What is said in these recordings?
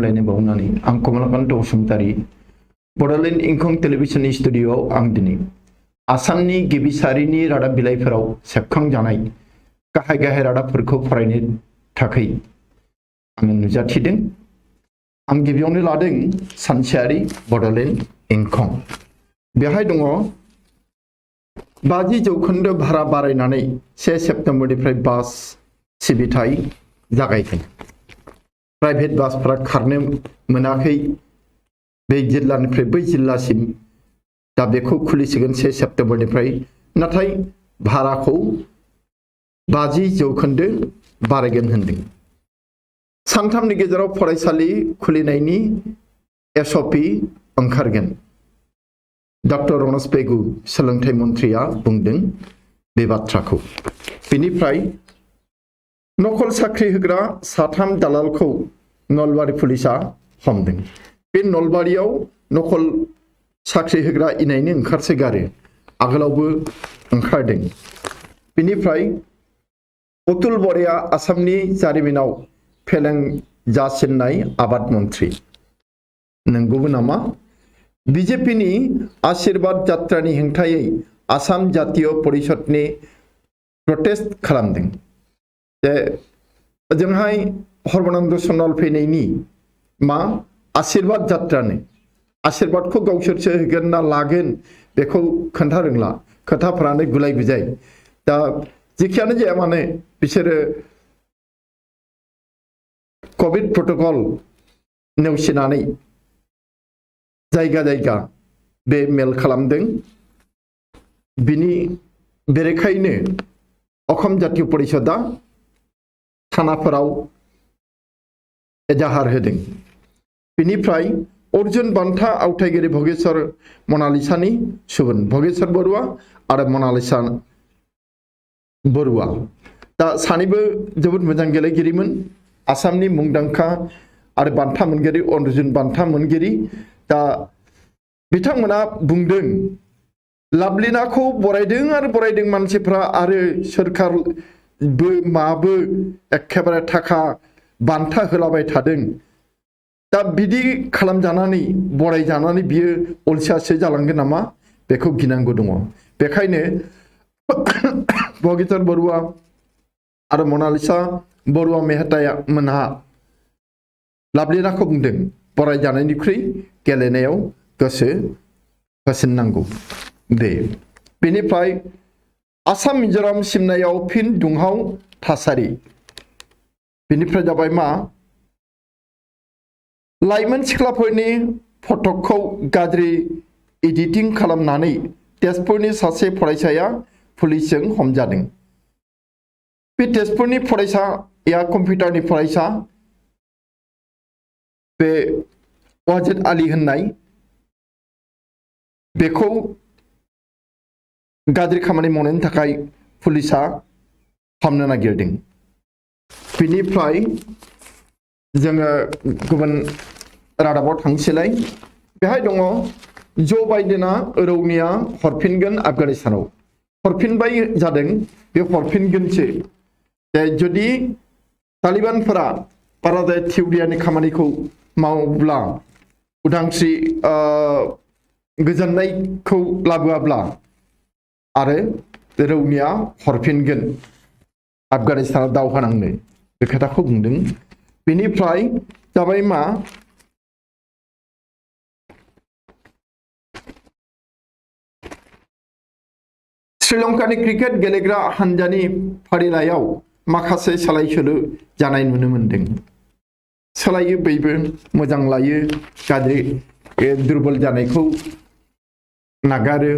हामलायनाय बावनानै आं कमलाकान्त बसुमतारी बड'लेण्ड इंखं टेलिभिजन स्टुडिअ'आव आं दिनै आसामनि गिबि सारिनि रादाब बिलाइफोराव सेबखांजानाय गाहाय गाहाय रादाबफोरखौ फरायनो थाखाय आङो नुजाथिदों। आं गिबियावनो लादों सानसेयारि बड'लेण्ड इंखं। बेहाय दङ 50% भारा बारायनानै 1 सेप्तेम्बरनिफ्राय बास सिबिथाय जागायगोन। प्राइभेट बासफोरा खारनो मोनाखै बे जिल्लानिफ्राय बै जिल्लासिम दा बेखौ खुलिसिगोन 1 सेप्तेम्बरनिफ्राय, नाथाय भाराखौ 50% बारायगोन होनदों। सानथामनि गेजेराव फरायसालि खुलिनायनि SOP ओंखारगोन। डक्टर रनस पेगु सोलोंथाइ मन्थ्रिया बुंदों बे बाथ्राखौ। बेनिफ्राय नकल साख्रि होग्रा 3 दालालखौ नलबारि पुलिसा हमदों। बे नलबारियाव नकल साख्रि होग्रा इनायनो ओंखारसोगारो, आगोलावबो ओंखारदों। बेनिफ्राय अतुल बराया आसामनि जारिमिनाव फेलें जासिननाय आबाद मन्थ्रि। नंगौबो नामा? बिजेपिनि आशीर्बाद जात्रानि हेंथायै आसाम जातीय परिषदनि प्रटेस्ट खालामदों। ओजोंहाय सर्बानन्द सनवाल फैनायनि मा आशीर्बाद जात्रानो, आशीर्बादखौ गावसोरसो होगोन ना लागोन बेखौ खोन्था रोंला, खोथाफ्रानो गुलाय गुजाय। दा जेखियानो जाया मानो बिसोरो कभिड प्रटोकल नेवसिनानै जायगा जायगा बे मेल खालामदों। बिनि बेरेखायैनो असम जातीय परिषदआ थानाफोराव एजाहार होदों। बेनिफ्राय अर्जुन बान्था आवथायगिरि भगेश्वर मनालिसानि सुबुरुन, भगेश्वर बरुवा आरो मनालिसा बरुवा। दा सानैबो जोबोद मोजां गेलेगिरिमोन, आसामनि मुंदांखा आरो बान्था मोनगिरि, अर्जुन बान्था मोनगिरि। दा बिथांमोना बुंदों लाभलिनाखौ बरायदों आरो बरायदों मानसिफ्रा, आरो सोरखारबो माबो एखेबारे थाखा बान्था होलाबाय थादों। दा बिदि खालामजानानै बरायजानानै बियो अलसियासो जालांगोन नामा बेखौ गिनांगौ दङ। बेखायनो भगेश्वर बरुवा आरो मनालिसा बरुवा मेहताया मोनहा लाभलिनाखौ बुंदों बरायजानायनिख्रुइ गेलेनायाव गोसो होसिननांगौ। बेनिफ्राय आसाम मिजोराम सिमनायाव फिन दुंहाव थासारि। बेनिफ्राय जाबाय मा लाइमोन सिख्लाफोरनि फटकखौ गाज्रि एडिटिं खालामनानै तेजपुरनि सासे फरायसाया पुलिसजों हमजादों। बे तेजपुरनि फरायसाया कम्पिउटारनि फरायसा, बे वाजिद आली होननाय, बेखौ गाज्रि खामानि मावनायनि थाखाय पुलिसा हमनो नागिरदों। बेनिफ्राय जोङो गुबुन रादाबाव थांसैलाय। बेहाय दङ जो बाइडेना रौनिया हरफिनगोन आफगानिस्तानाव। हरफिनबाय जादों, बे हरफिनगोनसो। जुदि तालिबानफोरा बाराद्राय थिउरियानि खामानिखौ मावोब्ला, उदांस्रि गोजोननायखौ लाबोआब्ला, आरो रौनिया हरफिनगोन आफगानिस्तानाव दावहा नांनो, बे खोथाखौ बुंदों। बेनिफ्राय जाबाय मा श्रीलंकानि क्रिकेट गेलेग्रा हानजानि फारिलाइयाव माखासे सोलाय-सोलो जानाय नुनो मोनदों। सोलायो, बयबो मोजां लायो, गाज्रि दुरबल जानायखौ नागारो।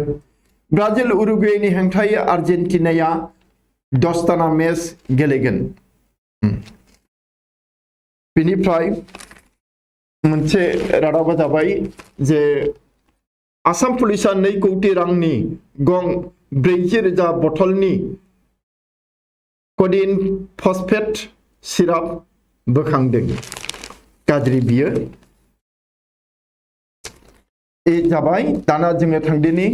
ब्राजिल उरुगुवेनि हेंथायै आर्जेन्टिनाया 10 मेच गेलेगोन। बेनिफ्राय मोनसे रादाबा जाबाय जे आसाम पुलिसा 2 कौटि रांनि गं 40,000 बथलनि क'डिन फस्फेट सिराप बोखांदों। गाज्रि बियो। जाबाय। दाना जोङो थांदिनि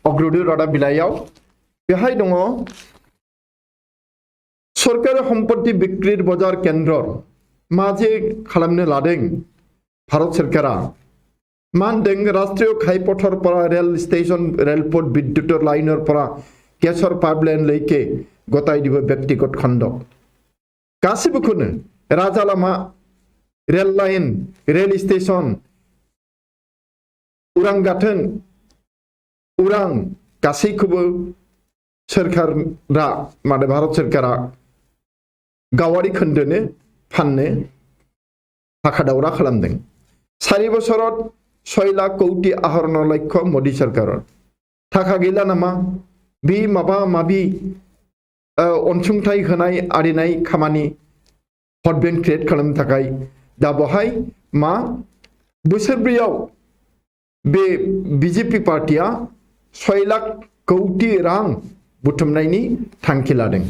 अग्रदुत रादाब बिलाइयाव। बेहाय दङ सरकारि सम्पत्ति बिक्रिर बजार केन्द्र। मा जे खालामनो लादों भारत सरकारा मा होनदों राष्ट्रीय घाइपथरफोरा रेल स्टेशन रेलपथ बिद्युतर लाइनरफोरा गेसर पाइपलाइन लैके गताय दिबो व्यक्तिगत खंड गासिबोखौनो राजा लामा रेल लाइन रेल स्टेशन उरां गाथोन उरां गासैखौबो सरकारा माने भारत सरकारा गावारि खोन्दोनो फाननो हाखा दावरा खालामदों 4 बोसोराव 6 लाख कोटी आहरन लक्ष्य मोदी सरकार थाखा गैला नामा बे माबा माबि अनसुंथाइ होनाय आरिनाय खामानि हट बेंक क्रिएट खालामनो थाखाय दा बहाय मा बोसोरब्रैयाव बे बीजेपी पार्टिया 6 लाख कोटी रां बुथुमनायनि थांखि लादों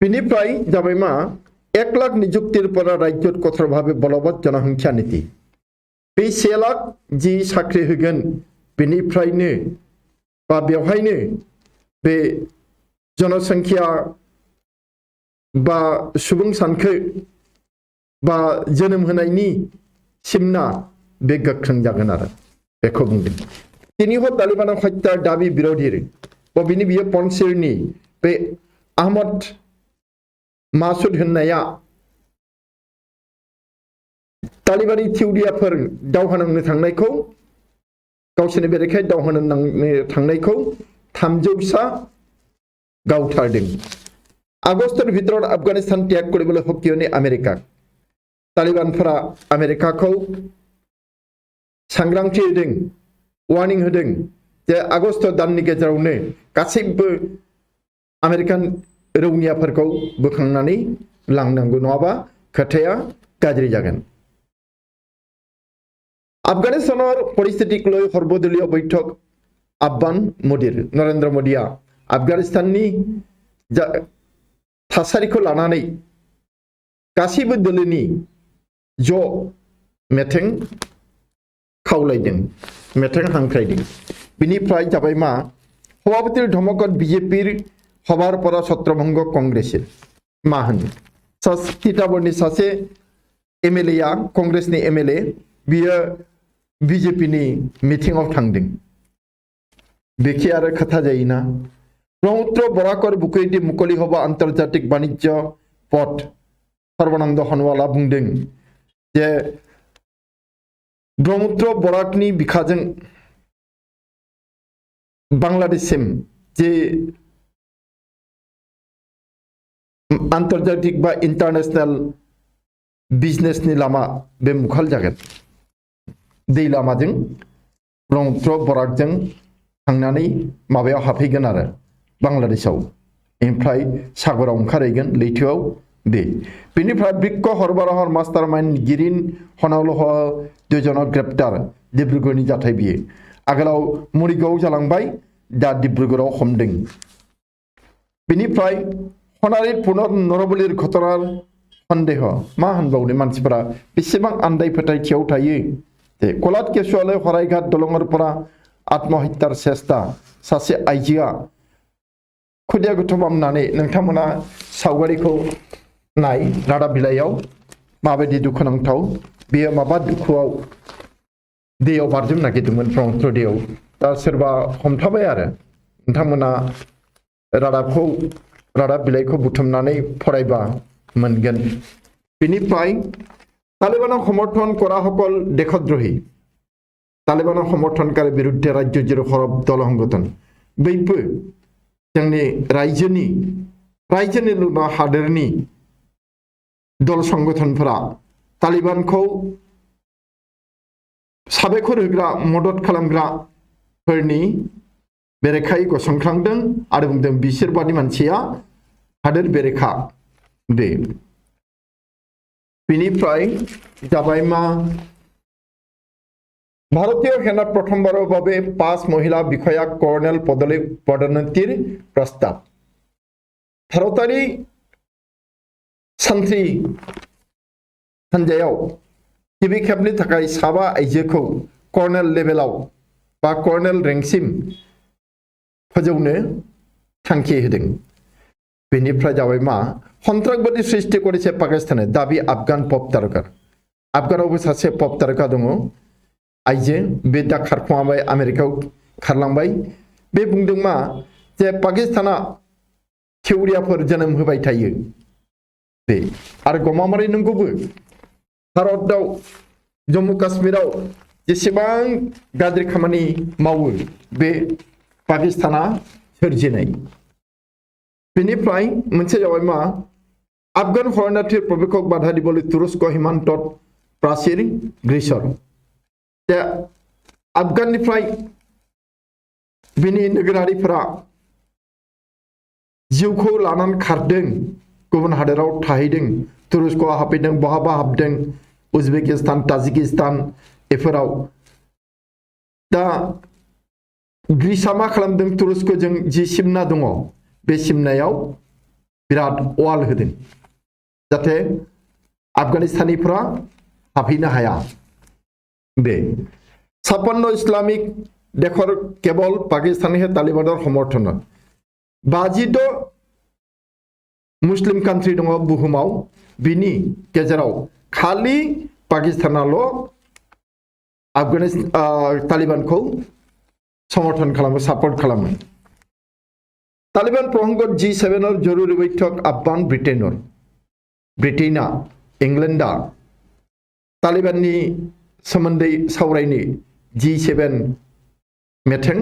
बेनिफ्राय जाबाय मा 1 लाख निजुक्तिर परा राज्य कठोर भावे बलबৎ जनसंख्या नीति बे 1 लाख जी साख्रि होगोन बेनिफ्रायनो बा बेवहायनो बे जनसंख्या बा सुबुं सानखो बा जोनोम होनायनि सिमना बे गोख्रों जागोन आरो बेखौ बुंदों दिनैबो तालिबान हत्या दाबि बिरोधि बबेनि बियो पनसिरनि बे आहमद मासुद होननाया तालिबानी थिउरियाफोर दावहा नांनो थांनायखौ गावसोरनि बेरेखायै दावहा नांनो थांनायखौ 300सा गावथारदों आगस्टनि भितराव आफगानिस्तान त्याग কৰিবলৈ हकियनि आमेरिका तालिबानफोरा आमेरिकाखौ सांग्रांथि होदों वार्निं होदों जे आगस्ट दाननि गेजेरावनो गासैबो आमेरिकान रौनियाफोरखौ बोखांनानै लांनांगौ नङाबा खोथाया गाज्रि जागोन आफगानिस्तानर परिस्थितिखौ লৈ সর্বদলীয় বৈঠক আহ্বান মোদীৰ নरेंद्र मोदीया আফগানিস্তানनि थासारिखौ लानानै गासैबो दोलोनि ज' मेथें खावलायदों मेथें हांख्रायदों बिनिफ्राय जाबाय मा सभापतिर धमकत बिजेपिर सभार পৰা ছত্ৰভঙ্গ কংগ্ৰেছৰ मा होनो तिताबरनि सासे एमएलए कंग्रेसनि एमएलए बियो बीजेपीनि मिटिंआव थांदों बेखि आरो खोथा जायोना ब्रह्मपुत्र बराकर बुकुइदि मुकलि हबा आन्तर्जातिक वाणिज्य पथ सर्बानन्द सनवाला बुंदों जे ब्रह्मपुत्र बराकनि बिखाजों बांलादेशसिम जे आन्तर्जातिक बा इंटरनेशनल बिजनेसनि लामा बे मुखाल जागोन दै लामाजों ब्रह्मपुत्र बराकजों थांनानै माबायाव हाबहैगोन आरो बांलादेशआव ओमफ्राय सागराव ओंखारहैगोन लैथोआव बे बेनिफ्राय ब्रिक्क हरबाराहर मास्टारमाइन्ड गिरिन हनावलह 2 जन ग्रेप्टार डिब्रुगड़नि जाथाय बियो आगोलाव मरिगावआव जालांबाय दा डिब्रुगड़आव हमदों बेनिफ्राय हनारि पुनर नरबलिर घटनार सन्देह मा होनबावनो मानसिफोरा बेसेबां आन्दाय फोथायथियाव थायो जे कलात केसुआलय हराइघाट दलंरफोरा आत्महत्यार चेष्टा सासे आइजोआ खुदिया गथ' बामनानै नोंथांमोना सावगारिखौ नाय रादाब बिलाइयाव माबायदि दुखुनांथाव बेयो माबा दुखुआव दैयाव बारजुम नागिरदोंमोन ब्रह्मपुत्र दैयाव दा सोरबा हमथाबाय आरो नोंथांमोना रादाब बिलाइखौ बुथुमनानै फरायबा मोनगोन बेनिफ्राय तालिबानक समर्थन কৰাসকল দেশদ্ৰোহী तालिबानक समर्थनकारि बिरुद्धে राज्य जिरो हरब दल संगठन बैबो जोंनि रायजोनि लुना हादोरनि दल संगठनफोरा तालिबानखौ साबायखर होग्रा मदद खालामग्राफोरनि बेरेखायै गसंख्रांदों आरो बुंदों बिसोर बादि मानसिया हादोर बेरेखा बे बेनिफ्राय जाबाय मा भारतीय सेनात प्रथमबाৰৰ বাবে 5 महिला বিষয়া कर्नेल पदोन्नतिर प्रस्ताव भारतारि सान्थ्रि हान्जायाव गिबि खेबनि थाखाय 7 आइजोखौ कर्नेल लेभेलाव बा कर्नेल रेंकसिम फोजौनो थांखि होदों बेनिफ्राय जाबाय मा सन्त्रासबादी सृष्टि करेছে पाकिस्ताने दाबि आफगान पप तारकार आफगानावबो सासे पप तारका दङ आइजो बे दा खारखुमाबाय आमेरिकायाव खारलांबाय बे बुंदों मा जे पाकिस्ताना थिउरियाफोर जोनोम होबाय थायो बे आरो गमामारि नंगौबो भारतआव जम्मु काश्मीराव जेसेबां गाज्रि खामानि मावो बे पाकिस्ताना सोरजिनाय बेनिफ्राय मोनसे जाबाय मा আফগান শরণার্থীর প্রবেশক বাধা দিবলৈ তুরস্ক সীমান্তত প্রাচীর গ্ৰীচৰ আফগাননিफ्राय बिनि नोगोरारिफोरा जिउखौ लानानै खारदों गुबुन हादोराव थाहैदों तुरस्कआव हाबफैदों बहाबा हाबदों उजबेकिस्तान ताजिकिस्तान एफोराव दा ग्रीसआ मा खालामदों तुरस्कजों जि सिमना दङ बे सिमनायाव बिराद वाल होदों जाहाथे आफगानिस्तानीफोरा हाबहैनो हाया बे 56 इस्लामिक देशर केवल पाकिस्तानी तालिबानर समर्थन 52 मुस्लिम कान्ट्री दङ बुहुमाव बिनि गेजेराव खालि पाकिस्तानाल' आफगानिस्तान तालिबानखौ समर्थन खालामो सापर्ट खालामो तालिबान प्रसंगत G7 जरुरी बैठक आफगान ब्रिटेना इंलेन्डा तालिबाननि सोमोन्दै सावरायनो G7 मेथें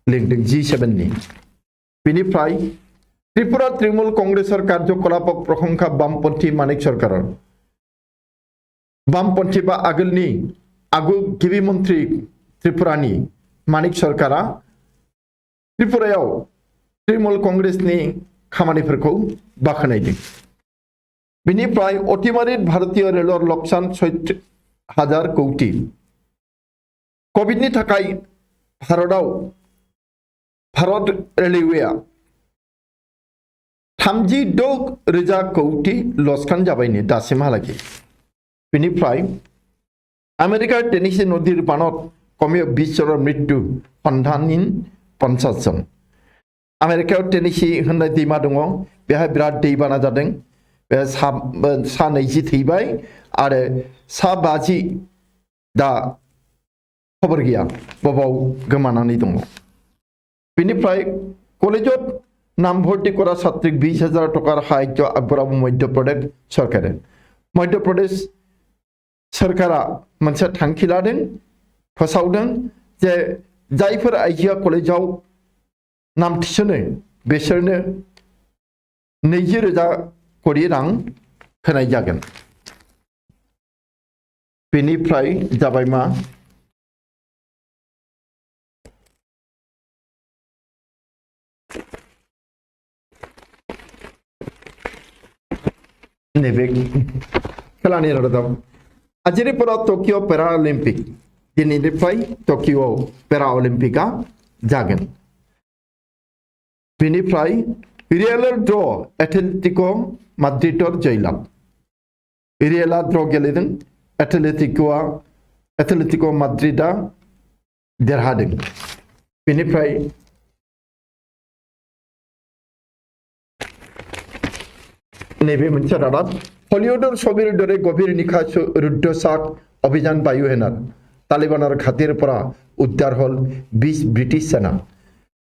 लिंदों G7 नि बेनिफ्राय त्रिपुरा तृणमूल कांग्रेसर कार्यकलाप प्रशंसा बामपन्थी मानिक सरकारार बामपन्थी बा आगोलनि आगु गिबि मन्त्री त्रिपुरानि मानिक सरकारा त्रिपुरायाव तृणमूल कांग्रेसनि खामानिफोरखौ बाख्नायदों बेनिफ्राय अतिमारित भारतीय रेलर लकसान 60,000 कोटी कोविडनि थाखाय भारत रेलवेआ 36,000 कोटी लसखान जाबायनो दासिमहालागै बेनिफ्राय आमेरिकार टेनेसि नदीर बानत कमेव 20 जन मृत्यु सन्धानहीन 50 जन आमेरिकायाव टेनेसि होननाय दैमा दङ बेहाय बिराद दैबाना जादों बे सा 20 थैबाय आरो सा 50 दा खबर गैया बबाव गोमानानै दङ बेनिफ्राय कलेजत नाम भर्ती करा छात्रीक 20,000 टकार साहाय्य आगबराबो मध्य प्रदेश सरकारा मोनसे थांखि लादों फोसावदों जे जायफोर आइजोआ कलेजाव नाम थिसनो बिसोरनो 20,000 कोटी रां होनाय जागोन बेनिफ्राय जाबाय मा नैबे खेलानि रादाब आजिरिपुरा टकिअ पेरा अलिम्पिक दिनैनिफ्राय टकिअ पेरा अलिम्पिकआ जागोन बेनिफ्राय रियेलर ड्र एथलेटिको माद्रिदर जयलाभ रियेला ड्र गेलेदों एथलेटिको माद्रिदा देरहादों बेनिफ्राय नैबे मोनसे रादाब हलिउडर छबिर दरे गभीर निखा रुद्धसाक अभियान बायुसेनार तालिबानर घाटिरपरा उद्धार हल 20 ब्रिटिश सेना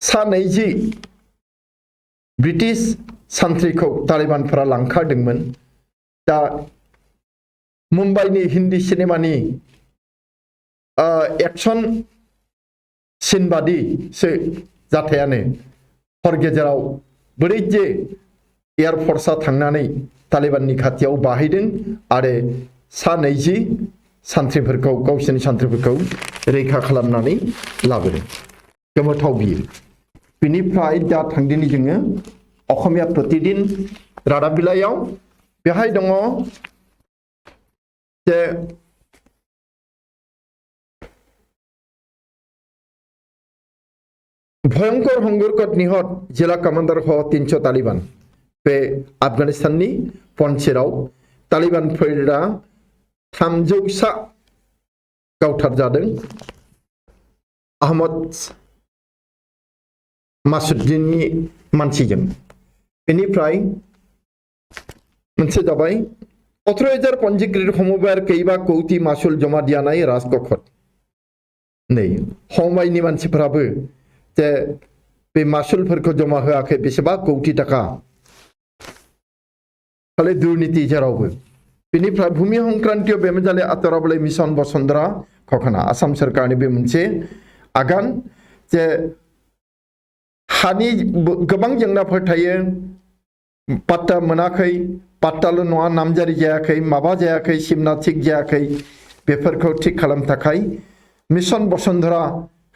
सा 20 ब्रिटिश सान्थ्रिखौ तालिबानफोरा लांखारदोंमोन दा मुम्बाइनि हिन्दी सिनेमानि एक्शन सिन बादिसो जाथायानो हर गेजेराव बोरै जे एयारफोर्सआ थांनानै तालिबाननि खाथियाव बाहायदों आरो सा 20 सान्थ्रिफोरखौ गावसोरनि सान्थ्रिफोरखौ रैखा खालामनानै लाबोदों गोमोथाव बियो बेनिफ्राय दा थांदिनि जोङो असमिया प्रतिदिन रादाब बिलाइयाव बेहाय दङ जे भयंकर हंगरकट निहत जिला कमान्डार ह 300 तालिबान बे आफगानिस्ताननि पन्चेराव तालिबानफोरा 300 गावथारजादों आहमद मासुद्दिननि मानसिजों बेनिफ्राय मोनसे जाबाय 18,000 पन्जीकृत समबायर कईबा कौटि मासुल जमा दियानाय राजक'खर नै हमबायनि मानसिफोराबो जे बे मासुलफोरखौ जमा होआखै बेसेबा कौटि टाका खालि दुर्नीति जेरावबो बेनिफ्राय भूमि संक्रान्तियाव बेमजाले आतराबले मिशन बसुंधरा खखना आसाम सरकारनि बे मोनसे आगान जे हानि गोबां जेंनाफोर थायो पाट्टा मोनाखै पाट्टाल' नङा नामजारि जायाखै माबा जायाखै सिमना थिग जायाखै बेफोरखौ थिग खालामनो थाखाय मिशन बसुंधरा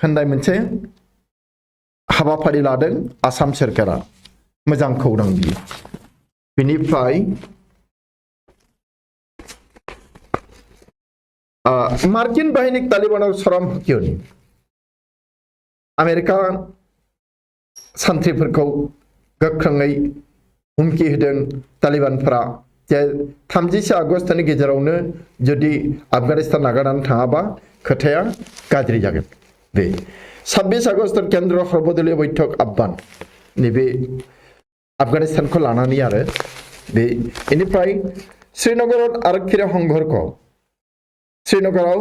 होननाय मोनसे हाबाफारि लादों आसाम सरकारा मोजां खौरां बियो बेनिफ्राय मार्किन बाहिनी तालिबानाव सराम हुकियोनि आमेरिका सान्थ्रिफोरखौ गोख्रोङै हुमखि होदों तालिबानफोरा जे 31 आगस्तनि गेजेरावनो जुदि आफगानिस्तान नागारनानै थाङाबा खोथाया गाज्रि जागोन बे 26 आगस्त केन्द्र सर्वदलीय बैठक आह्वान नैबे आफगानिस्तानखौ लानानै आरो बे बेनिफ्राय श्रीनगराव आरक्षीरा संघर्ष श्रीनगराव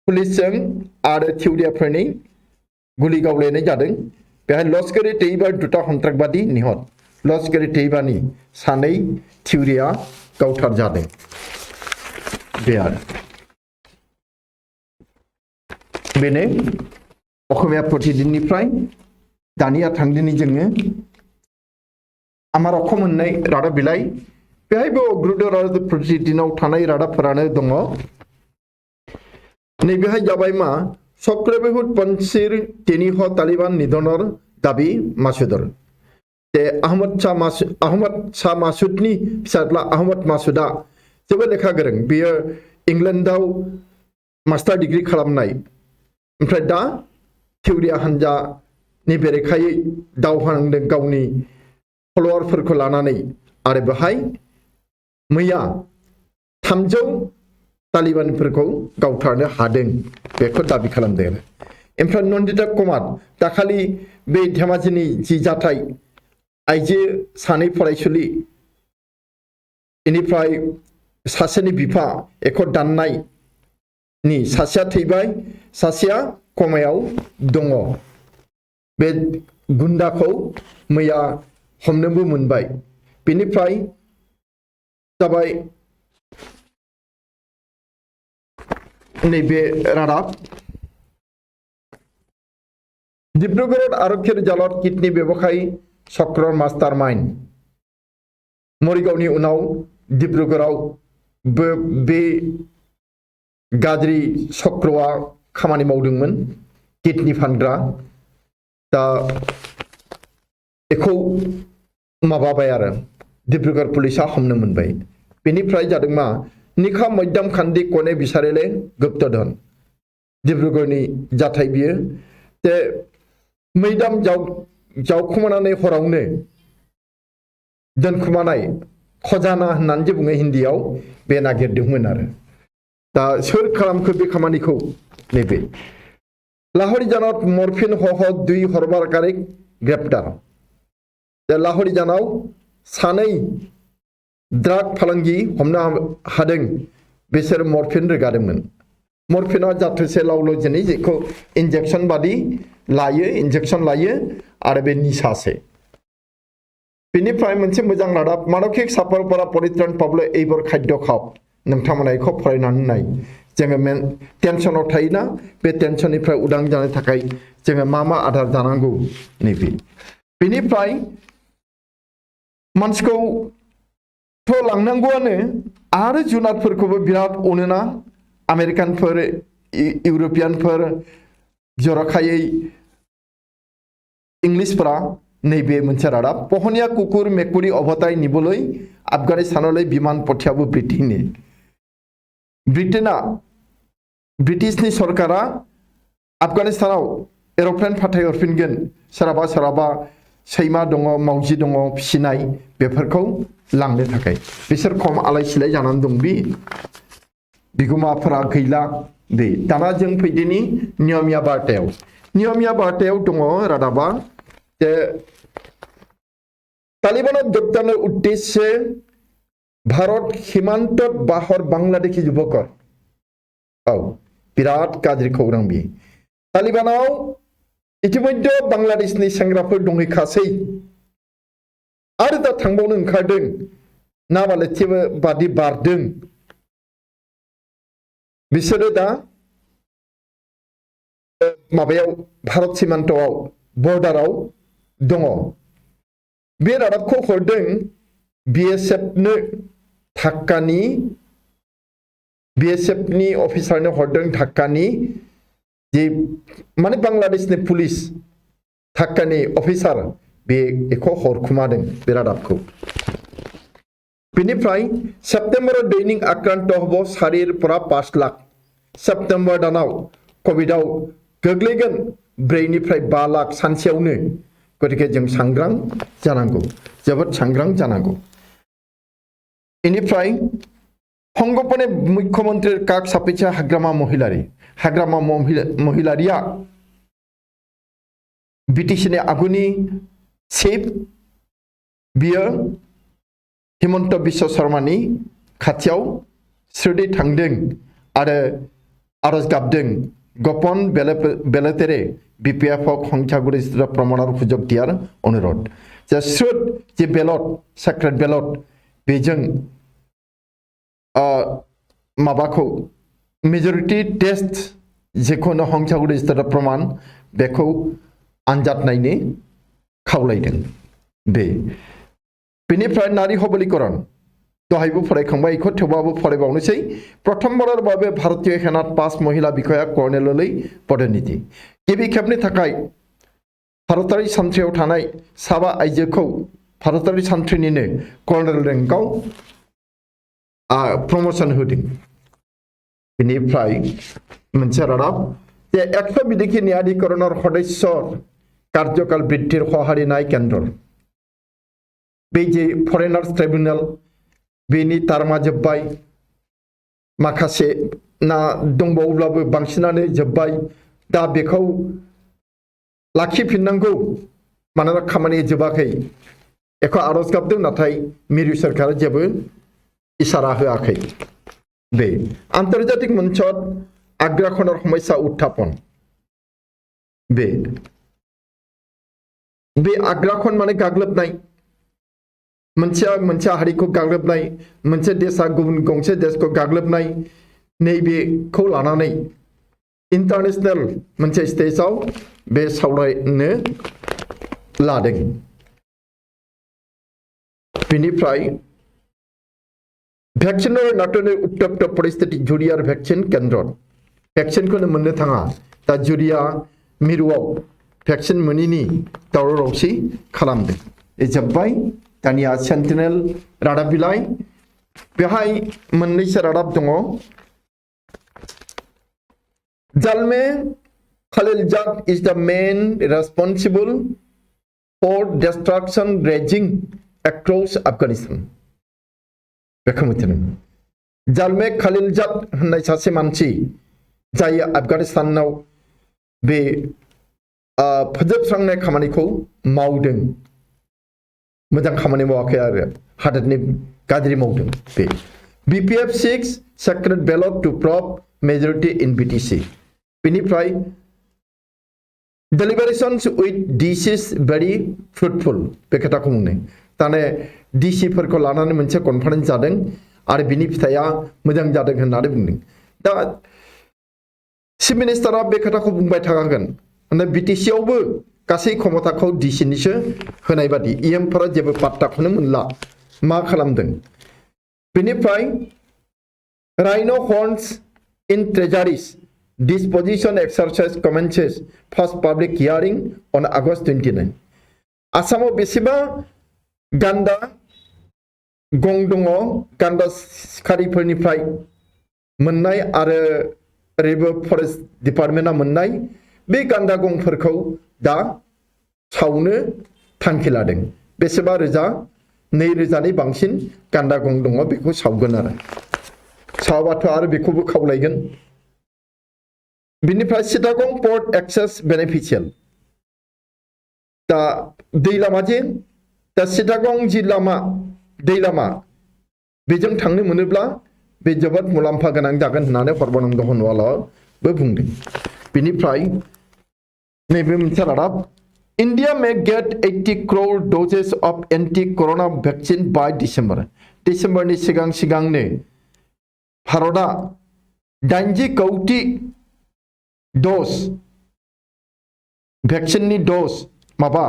पुलिसजों आरो थिउरियाफोरनि गुलि गावलायनाय जादों बेहाय लश्करी तैयबा दुटा सन्त्रासबादी निहत लश्करी तैयबानि सानै थिउरिया गावथार जादों बे आरो बेनो अखमिया प्रतिदिननिफ्राय दानिया थांदिनि जोङो आमार अखम होननाय रादाब बिलाइ बेहायबो अग्रुदर आरो प्रतिदिनाव थानाय रादाबफोरानो दङ नैबेहाय जाबाय मा चक्रबेहुत पन्सिर तिनिह तालिबान निधनर दाबि मासुदर ते आहमद शाह मासुदनि फिसाज्ला आहमद मासुदा जोबोद लेखा गोरों बियो इंलेन्डआव मास्टार डिग्री खालामनाय ओमफ्राय दा थिउरिया हान्जानि बेरेखायै दावहा नांदों गावनि फलोवारफोरखौ लानानै आरो बेहाय मैया 300 तालिबानफोरखौ गावथारनो हादों बेखौ दाबि खालामदों ओमफ्राय नन्दिता कुमार दाखालि बे धेमाजिनि जि जाथाय आइजो सानै फरायसुलि बेनिफ्राय सासेनि बिफा एखौ दाननायनि सासेया थैबाय सासेया कमायाव दङ बे गुन्दाखौ मैया हमनोबो मोनबाय बेनिफ्राय जाबाय नैबे रादाब डिब्रुगड़ आरक्षी जालत किडनी व्यवसायी चक्र मास्टार माइंड मरिगावनि उनाव डिब्रुगड़आव बे गाज्रि चक्रआ खामानि मावदोंमोन किडनी फानग्रा दा बेखौ माबाबाय आरो डिब्रुगड़ पुलिसा हमनो मोनबाय बेनिफ्राय जादों मा निखा मध्यम खान्दी कोने बिसारेले गुप्तधन डिब्रुगड़नि जाथाय बियो जे मैदाम जावखुमानानै हरावनो दोनखुमानाय खजाना होननानै बुङो हिन्दीयाव बे नागिरदोंमोन आरो दा सोर खालामखो बे खामानिखौ नैबे लाहौरी जानत मरफिन हह 2 हरबारकारि ग्रेप्टार लाहौरी जानाव सानै ड्राग फालांगि हमनो हादों बिसोर मरफिन रोगादोंमोन मरफिना जाथोसे लावल'जोनि जेखौ इन्जेक्शन बादि इंजेक्शन लायो आरो बे निसासे बेनिफ्राय मोनसे मोजां रादाब मानसिक साफारफोरा परित्रान पाब्लो एइबर खाद्य खाव नोंथांमोना बेखौ फरायनानै नाय जोङो टेनसनाव थायोना बे टेनसननिफ्राय उदां जानो थाखाय जोङो मा आदार जानांगौ नैबे बेनिफ्राय मानसिखौ थ' लांनांगौआनो आरो जुनारफोरखौबो बिराद अनोना आमेरिकानफोर इउर'पियानफोर जरखायै इंलिसफोरा नैबे मोनसे रादाब पहनिया कुकुर मेकुरी अभताय निबोलै आफगानिस्तानলৈ बिमान पठियाबो ब्रिटेना ब्रिटिशनि सरकारा आफगानिस्तानाव एर'प्लेन फाथायहरफिनगोन सोरहाबा सैमा दङ मावजि दङ फिसिनाय बेफोरखौ लांनो थाखाय बिसोर खम आलाय सिलाय जानानै दं बिगुमाफोरा गैला बे दाना जों फैदिनि नियमिया बार्तायाव दङ रादाबा जे तालिबानाव जोबजानो उद्देश्य भारत सীমান্তত बाहर बांग्लादेशी युवकर औ बिराद गाज्रि खौरां बे तालिबानाव इतिमध्य बांग्लादेशनि सेंग्राफोर दंहैखासै आरो दा थांबावनो ओंखारदों नाबालेथिबो बादि बारदों बिसोरो दा माबायाव भारत सीमान्तआव बर्डाराव दङ बे रादाबखौ हरदों बीएसएफनो ढाकानि बीएसएफनि अफिसारनो हरदों ढाकानि जे माने बांग्लादेशनि पुलिस ढाकानि अफिसार बे एखौ हरखुमादों बे रादाबखौ बेनिफ्राय सेप्तेम्बराव दैनिक आक्रान्त हब सारिरफोरा 5 लाख सेप्तेम्बर दानाव कभिडआव गोग्लैगोन 4 निफ्राय 5 लाख सानसेयावनो गतिके जों सांग्रां जानांगौ जोबोद सांग्रां जानांगौ इनिफ्राय हंगपने मुख्यमंत्री काक सापेचा हाग्रामा महिलारिया बीटीसीनि आगुनि चिफ बियो हिमंत बिश्व शर्मानि खाथियाव स्रोदै थांदों आरो आरज गाबदों गोपन बेलेतेरे बीपीएफ हंसागुरि प्रमाणर सुजोग दियार अनुरोध जे स्रोद जे बेलट सेक्रेट बेलट बेजों माबाखौ मेजरिटी टेस्ट जेखौनो हंसागुरि प्रमाण बेखौ आनजाद नायनो खावलायदों बेनिफ्राय नारी सबलीकरण दहायबो फरायखांबाय इखौ थेवबाबो फरायबावनोसै प्रथम बारार बाबे भारतीय सेनात 5 महिला बिखया कर्नेललै पदोन्नति गिबि खेबनि थाखाय भारतारि सान्थ्रियाव थानाय साबा आइजोखौ भारतारि सान्थ्रिनिनो कर्नेल रेंकआव प्रमोशन होदों बेनिफ्राय मोनसे रादाब जे 100 बिदिखि न्यायाधिकरणर सदस्य कार्यकाल बृद्धिर सहारिनाय केन्द्र बे जे फरेनार्स ट्रिब्यूनल बेनि टार्मा जोब्बाय माखासे ना दंबावोब्लाबो बांसिनानो जोब्बाय दा बेखौ लाखिफिननांगौ मानोना खामानि जोबाखै एखौ आरज गाबदों नाथाय मिरु सरकारा जेबो इसारा होआखै बे आन्तर्जातिक मञ्चत आग्रासনৰ समस्या उत्थापन बे आग्रासन माने गाग्लोबनाय मोनसे हारिखौ गाग्लोबनाय मोनसे देशा गुबुन गंसे देशखौ गाग्लोबनाय नैबेखौ लानानै इंटरनेशनल मोनसे स्टेजआव बे सावरायनो लादों बेनिफ्राय वैक्सीन नाटोनि उत्तप्त परिस्थिति जुरियार वैक्सीन केन्द्र वैक्सीनखौनो मोननो थाङा दा जुरिया मिरुआव वैक्सीन मोनिनि दावराव दावसि खालामदों जोब्बाय दानिया सेन्टिनेल रादाब बिलाइ बेहाय मोननैसो रादाब दङ जालमे Khalilzad is the main responsible for destruction raging across Afghanistan बेखौ मिथिदों जालमे खलीलजाद होननाय सासे मानसि जाय आफगानिस्तानाव बे फोजोबस्रांनाय खामानिखौ मावदों मोजां खामानि मावाखै आरो हादोरनि गाज्रि मावदों बे BPF 6 secret ballot to prove majority in BTC बेनिफ्राय deliberations with DCs very fruitful बे खोथाखौ बुंदों ताने डीसी फोरखौ लानानै मोनसे कनफारेन्स जादों आरो बिनि फिथाइया मोजां जादों होननानै बुंदों दा चिफ मिनिस्टारा बे खोथाखौ बुंबाय थागोन माने बीटीसी आवबो गासै क्षमताखौ डीसी निसो होनाय बादि इएम फोरा जेबो पात्ताखौनो मोनला मा खालामदों बेनिफ्राय rhino हर्न्स in ट्रेजारिज disposition exercise commences first public hearing on August 29 आसामाव बेसेबा गान्दा गं दङ गान्दा सिखारिफोरनिफ्राय मोननाय आरो ओरैबो फरेस्ट डिपार्टमेन्टआ मोननाय बे गान्दा गंफोरखौ दा सावनो थांखि लादों बेसेबा रोजा 2000 नि बांसिन गान्दा गं दङ बेखौ सावगोन आरो सावाबाथ' आरो बेखौबो खावलायगोन बिनिफ्राय चिटागं पर्ट एक्सेस बेनिफिशियल दा दै लामा जे दा चिटागं जि लामा दै लामा बेजों थांनो मोनोब्ला बे जोबोद मुलाम्फा गोनां जागोन होननानै सर्बानन्द सन'वालाबो बुंदों। बेनिफ्राय नैबे मोनसे रादाब India may get 80 crore doses of anti-corona vaccine by December. डिसेम्बरनि सिगांनो भारतआ 80 कौटि डज भेक्सिननि डज माबा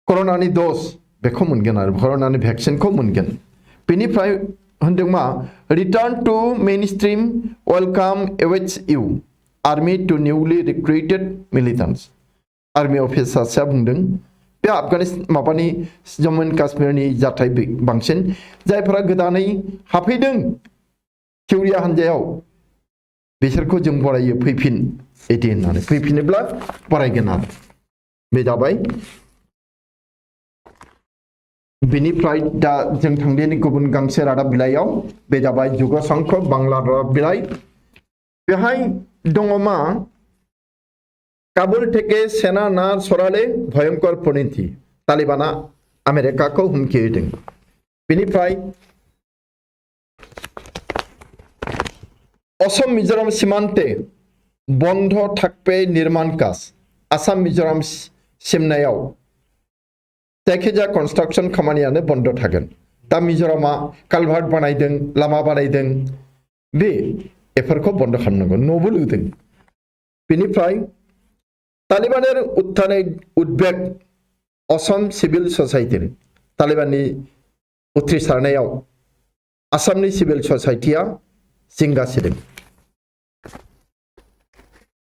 कर'नानि डज बेखौ मोनगोन आरो कर'नानि भेक्सिनखौ मोनगोन। बेनिफ्राय होनदों मा रिटार्न टू मेनस्ट्रीम वेलकाम एवेट्स इउ army to newly recruited militants. Army अफिसार्सआ बुंदों बे आफगानिस्तान माबानि जम्मु एन्ड काश्मीरनि जाथाय बांसिन जायफोरा गोदानै हाबफैदों केवरिया हानजायाव बिसोरखौ जों बरायो फैफिन इदि होननानै फैफिनोब्ला बरायगोन आरो बे जाबाय। बेनिफ्राय दा जों थांदिनि गुबुन गांसे रादाब बिलाइयाव बे जाबाय जुग संख बांला रादाब बिलाइ। बेहाय दङ मा काबुल থেকে सेना ना सराले भयंकर परिणति तालिबाना आमेरिकाखौ हुमखि होदों। बेनिफ्राय असम मिजोराम सीमान्ते बन्ध थाकपे निर्माण काज आसाम मिजोराम सिमनायाव जायखिजाया कन्स्ट्राक्शन खामानियानो बन्द थागोन। दा मिजोरामा कालभार्ट बानायदों लामा बानायदों बेफोरखौ बन्द खालामनांगौ न'बो लुदों। बेनिफ्राय तालिबाনের उत्थाने उद्वेग असम सिभिल ससाइटि तालिबाननि उथ्रिसारनायाव आसामनि सिभिल ससाइटिया जिंगा सिदों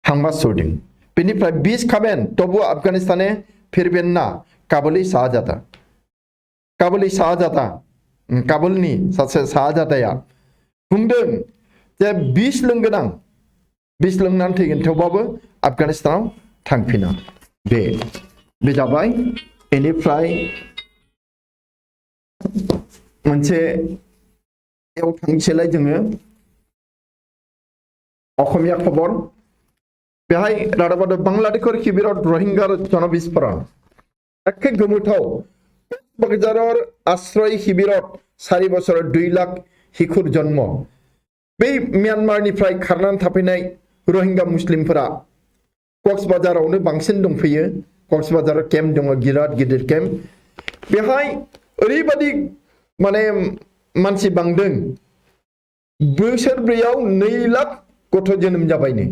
हांमा सुरदों। बेनिफ्राय 20 खाबेन तबु आफगानिस्ताने फिरबेन ना काबुली काबुलनि सासे साहाजादाया बुंदों जे 20 लोंनानै थैगोन थेवबाबो आफगानिस्तानाव थांफिना बे जाबाय। बेनिफ्राय मोनसे एव थांसैलाय जोङो असमिया खबर बेहाय रादाबाद बांलादेशर शिबिरत रहिंगा जनबिस्फोरण एखे गोमोथाव कक्सबाजारर आश्रय शिबिरत 4 बोसोर 2 लाख शिशुर जन्म। बे म्यानमारनिफ्राय खारनानै थाफैनाय रहिंगा मुस्लिमफोरा कक्सबाजारावनो बांसिन दंफैयो। कक्सबाजाराव केम्प दङ गिदिर गिदिर केम्प। बेहाय ओरैबादि माने मानसि बांदों बोसोरब्रैयाव 2 लाख गथ' जोनोम जाबायनो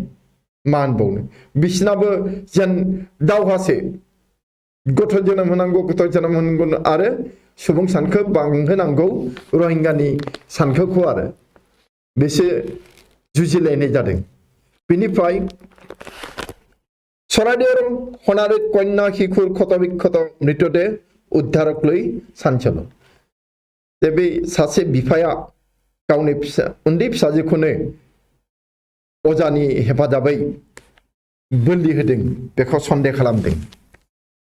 मा होनबावनो बिसिनाबो जेन दावहासो गथ' जोनोम होनांगौ आरो सुबुं सानखो बांहोनांगौ रहिंगानि सानखोखौ आरो बेसो जुजिलायनाय जादों। बेनिफ्राय চৰাইদেউৰ সোণাৰীত কন্যা শিশুৰ ক্ষতবিক্ষত মৃতদেহ উদ্ধাৰক লৈ চাঞ্চল্য। बे सासे बिफाया गावनि उन्दै फिसाजोखौनो अजानि हेफाजाबै बोलि होदों बेखौ सन्देह खालामदों।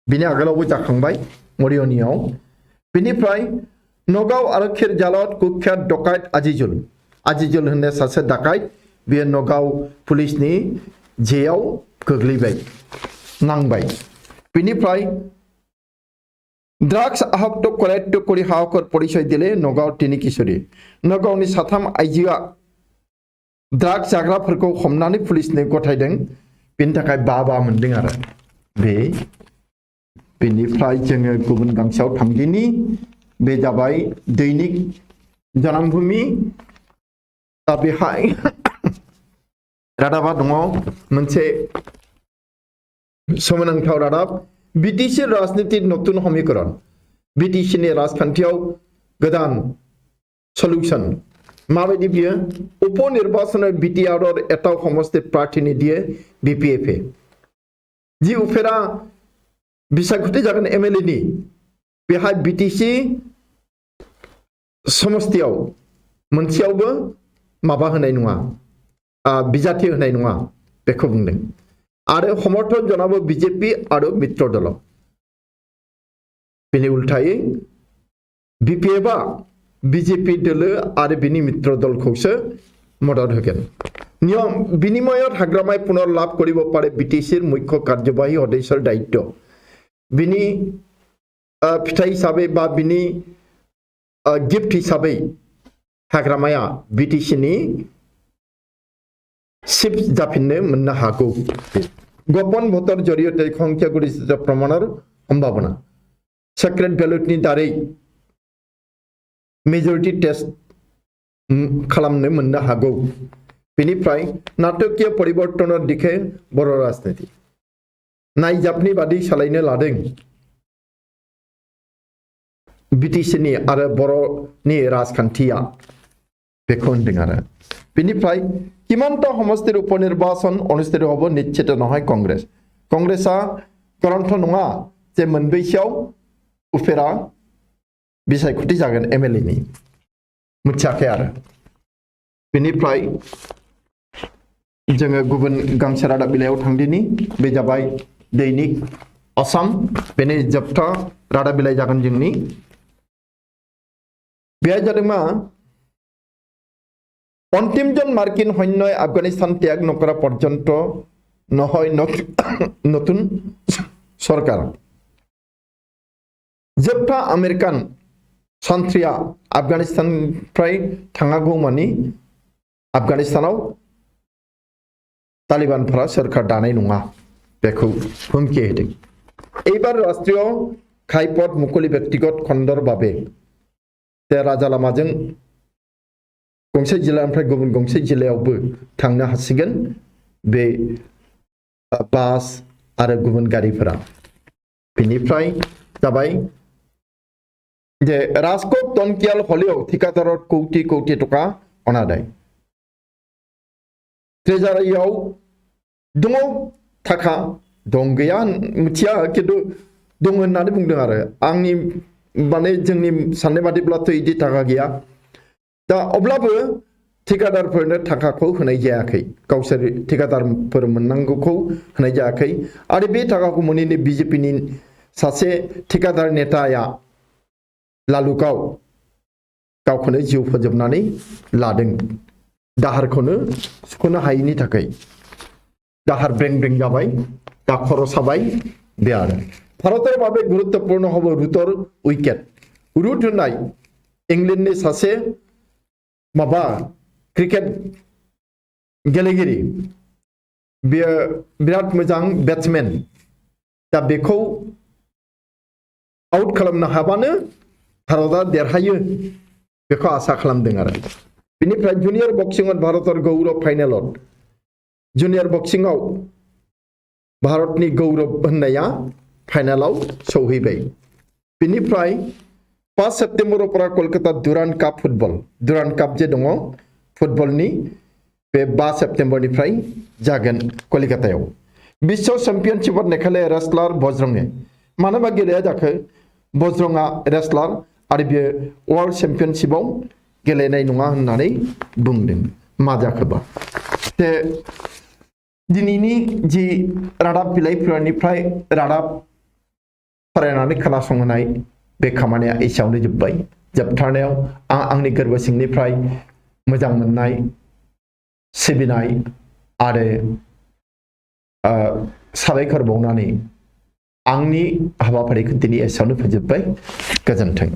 बिनि आगोलावबो जाखांबाय मरियनियाव। बेनिफ्राय नगाव आरक्षीर जाলত कुख्यात डकायत आजिजुल होननाय सासे डाकायत बेयो नगाव पुलिसनि जेयाव गोग्लैबाय नांबाय। बेनिफ्राय ड्राग्स आहक्त करायत्त करि हावकर परिचय दिले नगाव 3 किशोरी। नगावनि 3 आइजोआ ड्राग्स जाग्राफोरखौ हमनानै पुलिसनो गथायदों बेनि थाखाय बाबा मोनदों आरो बेनिफ्राय जोङो गुबुन गांसेयाव थांदिनि बे जाबाय दैनिक जन्मभूमि। दा बेहाय रादाबा दङ मोनसे सोमोनांथाव रादाब बिटिसि राजनीति नतुन समीकरण बिटिसिनि राजखान्थियाव गोदान सल्यूशन माबायदि बियो उपनिर्वाचन बिटिआरर एटाव समष्टि प्रार्थीनि दिए बिपिएफए जि उफेरा बिसायख'थि जागोन एमएलए नि बेहाय बिटिसि समष्टियाव मोनसेयावबो माबा होनाय नङा बिजाथि होनाय नङा बेखौ बुंदों आरो समर्थन जनाबो बिजेपि आरो मित्र दल। बेनि उल्टायै बिपिएफआ बिजेपि दोलो आरो बिनि मित्र दलखौसो मदद होगोन। नियम बिनिमयत हाग्रामाय पुनर लाभ करिब पारे बिटिसिर मुख्य कार्यबाही सदस्যৰ दायित्व बिनि फिथाइ हिसाबै बा बिनि गिफ्ट हिसाबै हाग्रामाया बिटिसिनि शिफ्ट जाफिननो मोननो हागौ गोपन भोटर जरियते संख्यागुरि प्रमाणर सम्भावना सेक्रेट बेलटनि दारै मेजरिटी टेस्ट खालामनो मोननो हागौ बेनिफ्राय नाटकीय परिवर्तनर दिखे बर' राजनीति नायजाबनि बादि सालायनो लादों बिटिसिनि आरो बर'नि राजखान्थिया बेखौ होनदों आरो बेनिफ्राय किमानता समष्टिर उपनिर्वाचन अनुष्ठित हब निश्चित नहय कंग्रेसा गरन्थ नङा जे मोनबैसेयाव उफेरा बिसायख'थि जागोन एमएलए नि मिथियाखै आरो बेनिफ्राय जोङो गुबुन गांसे रादाब बिलाइयाव थांदिनि बे जाबाय दैनिक आसाम बेनि जोबथा रादाब बिलाइ जागोन जोंनि बेहाय जादों मा अंतिम जन मार्किन सैन्य आफगानिस्तान त्याग नकरा पर्यन्त নহয় নতুন सरकार जोबथा आमेरिकान सान्थ्रिया आफगानिस्ताननिफ्राय थांनांगौ मानि आफगानिस्तानाव तालिबानफोरा सरकार दानाय नङा बेखौ हुमखि होदों এইবাৰ राष्ट्रीय घाइपथ मुखलि व्यक्तिगत खन्दर বাবে राजा लामाजों गंसे जिल्लानिफ्राय गुबुन गंसे जिल्लायावबो थांनो हासिगोन बे बास आरो गुबुन गारिफोरा बेनिफ्राय जाबाय जे राजकोट टनकियाल हलेও ठिकादारर कौटि कौटि टका अनादाय ट्रेजारियाव दङ थाखा दं गैया मिथिया किन्तु दङ होननानै बुंदों आरो आंनि माने जोंनि साननाय बादिब्लाथ' इदि थाखा गैया दा अब्लाबो ठिकादारफोरनो थाखाखौ होनाय जायाखै गावसोर ठिकादारफोर मोननांगौखौ होनाय जायाखै आरो बे थाखाखौ मोनैनि बिजेपिनि सासे ठिकादार नेताया लालुगाव गावखौनो जिउ फोजोबनानै लादों दाहारखौनो सुख'नो हायैनि थाखाय दाहार ब्रें ब्रें जाबाय दा खर' साबाय बे आरो भारतर বাবে गुरुत्वपूर्ण हब रुटर उइकेट रुट होननाय इंलेन्डनि सासे माबा क्रिकेट गेलेगिरि बेयो बिराद मोजां बेट्समेन दा बेखौ आउट खालामनो हाबानो भारतआ देरहायो बेखौ आसा खालामदों आरो बेनिफ्राय जुनियर बक्सिंआव भारतर गौरव फाइनालाव जुनियर बक्सिंआव भारतनि गौरव होननाया फाइनालाव सौहैबाय बेनिफ्राय 5 सेप्टेम्बर पर कलकाता दुरान काप फुटबल दुरान काप जे दङ फुटबलनि बे 5 सेप्टेम्बरनिफ्राय जागोन कलकातायाव विश्व चेम्पियनशिपआव नेखाले रेसलार बजरंगे मानोबा गेलेया जाखो बजरंगा रेसलार आरो बे वर्ल्ड चेम्पियनशिपआव गेलेनाय नङा होननानै बुंदों मा जाखोबा ते दिनैनि जि रादाब बिलाइफोरनिफ्राय रादाब फरायनानै खोनासंनाय बे खामानिया एसेयावनो जोब्बाय जोबथारनायाव आंनि गोरबो सिंनिफ्राय मोजां मोननाय सिबिनाय आरो साबायखर बावनानै आंनि हाबाफारिखौ दिनै एसेयावनो फोजोबबाय गोजोन्थों।